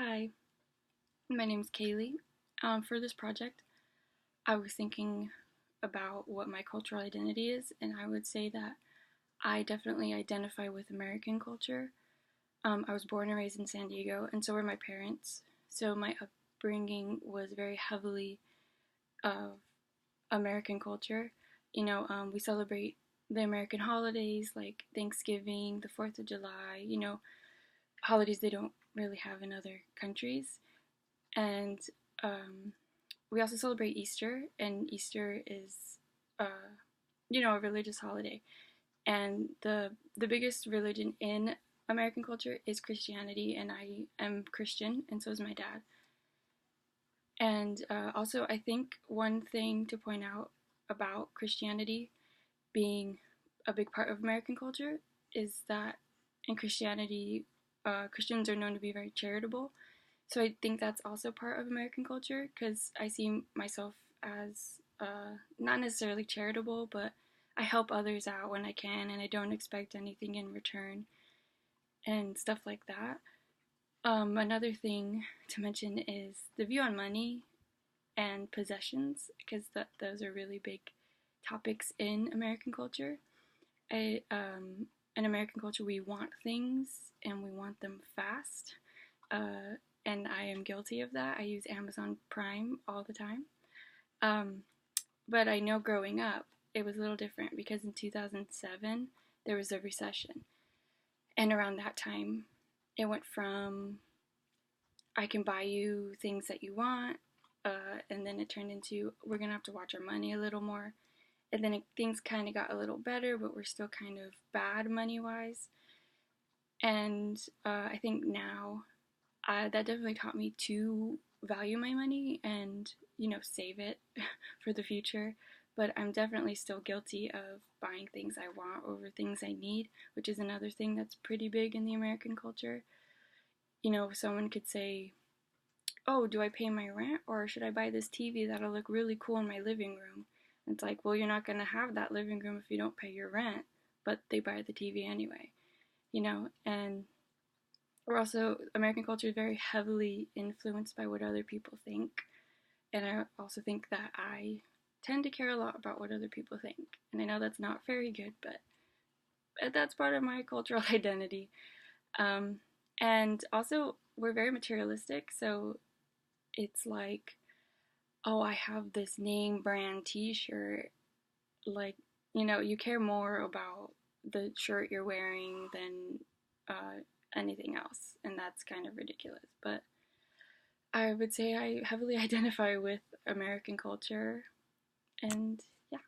Hi, my name's Kaylee. For this project, I was thinking about what my cultural identity is, and I would say that I definitely identify with American culture. I was born and raised in San Diego, and so were my parents. So my upbringing was very heavily of American culture. We celebrate the American holidays like Thanksgiving, the 4th of July, holidays they don't really have in other countries. And um, we also celebrate Easter, and Easter is, a religious holiday. And the biggest religion in American culture is Christianity, and I am Christian, and so is my dad. And also, I think one thing to point out about Christianity being a big part of American culture is that in Christianity, Christians are known to be very charitable. So I think that's also part of American culture because I see myself as not necessarily charitable, but I help others out when I can and I don't expect anything in return and stuff like that. Another thing to mention is the view on money and possessions because those are really big topics in American culture. In American culture, we want things and we want them fast. Uh, and I am guilty of that. I use Amazon Prime all the time. Um, but I know growing up, it was a little different because in 2007, there was a recession. And around that time, it went from I can buy you things that you want, and then it turned into we're going to have to watch our money a little more. And then things kind of got a little better, but we're still kind of bad money wise. And I think now that definitely taught me to value my money and save it for the future. But I'm definitely still guilty of buying things I want over things I need, which is another thing that's pretty big in the American culture. Someone could say, oh, do I pay my rent or should I buy this TV that'll look really cool in my living room? And it's like, well, you're not going to have that living room if you don't pay your rent, but they buy the TV anyway. And we're also, American culture is very heavily influenced by what other people think. And I also think that I tend to care a lot about what other people think. And I know that's not very good, but that's part of my cultural identity. Um, and also, we're very materialistic, so it's like, oh, I have this name brand t shirt. Like, you care more about the shirt you're wearing than anything else. And that's kind of ridiculous. But I would say I heavily identify with American culture. And yeah.